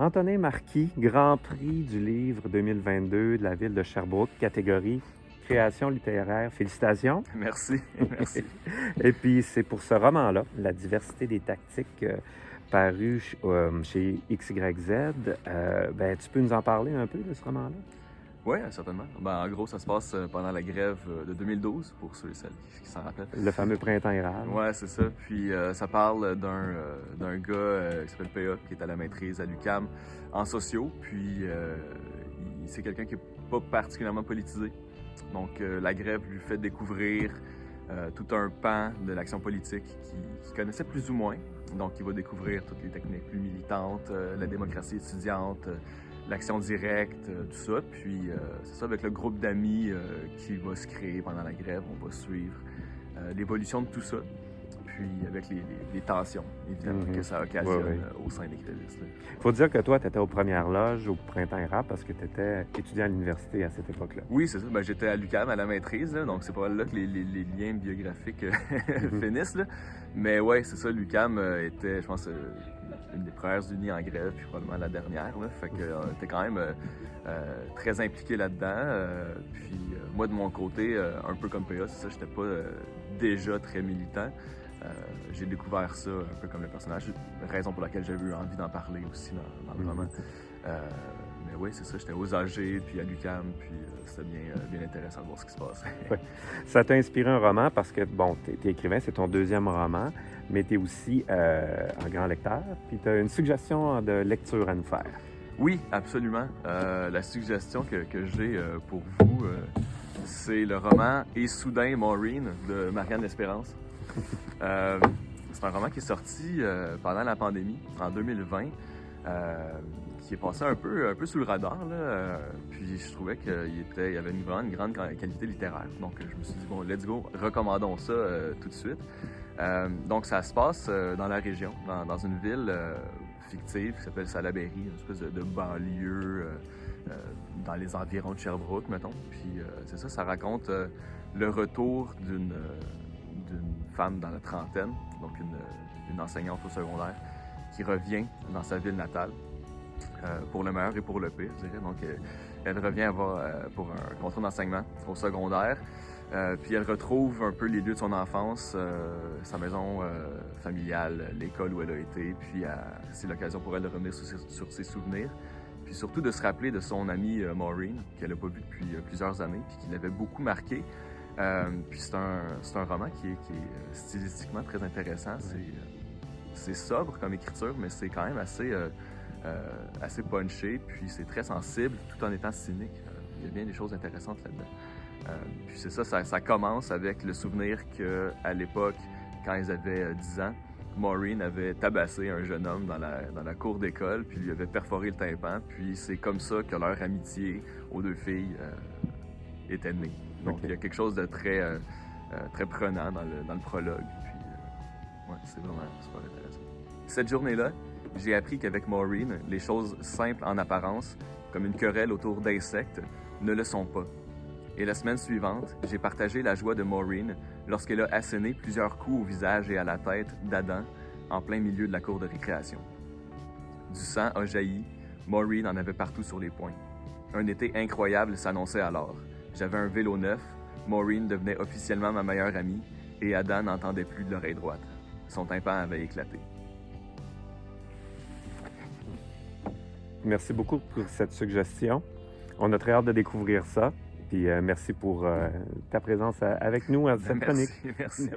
Antonin Marquis, Grand Prix du livre 2022 de la ville de Sherbrooke, catégorie création littéraire. Félicitations. Merci, merci. Et puis, c'est pour ce roman-là, La diversité des tactiques, paru chez XYZ. Tu peux nous en parler un peu de ce roman-là? Oui, certainement. En gros, ça se passe pendant la grève de 2012, pour ceux et celles qui s'en rappellent. Le fameux printemps érable. Oui, c'est ça. Puis ça parle d'un gars qui s'appelle PA, qui est à la maîtrise à l'UQAM en sociaux. Puis c'est quelqu'un qui n'est pas particulièrement politisé. Donc la grève lui fait découvrir tout un pan de l'action politique qu'il connaissait plus ou moins. Donc il va découvrir toutes les techniques plus militantes, la démocratie étudiante, l'action directe, tout ça. Puis c'est ça, avec le groupe d'amis qui va se créer pendant la grève, on va suivre l'évolution de tout ça. Puis avec les tensions, évidemment, que ça occasionne au sein des grévistes. Il faut dire que toi, tu étais aux premières loges au printemps érable parce que tu étais étudiant à l'université à cette époque-là. Oui, c'est ça. J'étais à l'UQAM à la maîtrise, là, donc c'est pas là que les liens biographiques finissent. Là. Mais ouais, c'est ça, l'UQAM était, je pense, une des premières unies en grève, puis probablement la dernière. Là. Fait que on était quand même très impliqués là-dedans. Puis moi, de mon côté, un peu comme PA, c'est ça, j'étais pas déjà très militant. J'ai découvert ça un peu comme le personnage, raison pour laquelle j'avais eu envie d'en parler aussi dans le roman. Mais oui, c'est ça, j'étais aux AG, puis à l'UQAM, puis c'était bien intéressant de voir ce qui se passe. Ouais. Ça t'a inspiré un roman parce que, bon, t'es écrivain, c'est ton deuxième roman, mais t'es aussi un grand lecteur, puis t'as une suggestion de lecture à nous faire. Oui, absolument. La suggestion que j'ai pour vous, c'est le roman « Et soudain, Maureen » de Marianne Espérance. C'est un roman qui est sorti pendant la pandémie, en 2020, qui est passé un peu sous le radar. Là, puis je trouvais qu'il y avait vraiment une grande qualité littéraire. Donc je me suis dit, bon, let's go, recommandons ça tout de suite. Donc ça se passe dans la région, dans une ville fictive qui s'appelle Salaberry, une espèce de banlieue dans les environs de Sherbrooke, mettons. Puis c'est ça, ça raconte le retour d'une femme dans la trentaine, donc une enseignante au secondaire, qui revient dans sa ville natale, pour le meilleur et pour le pire, je dirais. Donc, elle revient pour un contrat d'enseignement au secondaire, puis elle retrouve un peu les lieux de son enfance, sa maison familiale, l'école où elle a été, puis c'est l'occasion pour elle de revenir sur ses souvenirs, puis surtout de se rappeler de son amie Maureen, qu'elle n'a pas vue depuis plusieurs années, puis qui l'avait beaucoup marquée. Puis c'est un roman qui est stylistiquement très intéressant. C'est sobre comme écriture, mais c'est quand même assez punché, puis c'est très sensible tout en étant cynique. Il y a bien des choses intéressantes là-dedans. Puis c'est ça commence avec le souvenir qu'à l'époque, quand ils avaient 10 ans, Maureen avait tabassé un jeune homme dans la cour d'école, puis lui avait perforé le tympan, puis c'est comme ça que leur amitié aux deux filles était née. Donc, il y a quelque chose de très prenant dans le prologue. Puis, c'est vraiment super intéressant. Cette journée-là, j'ai appris qu'avec Maureen, les choses simples en apparence, comme une querelle autour d'insectes, ne le sont pas. Et la semaine suivante, j'ai partagé la joie de Maureen lorsqu'elle a asséné plusieurs coups au visage et à la tête d'Adam en plein milieu de la cour de récréation. Du sang a jailli, Maureen en avait partout sur les poings. Un été incroyable s'annonçait alors. J'avais un vélo neuf, Maureen devenait officiellement ma meilleure amie et Adam n'entendait plus de l'oreille droite. Son tympan avait éclaté. Merci beaucoup pour cette suggestion. On a très hâte de découvrir ça. Puis merci pour ta présence avec nous à cette chronique. Merci.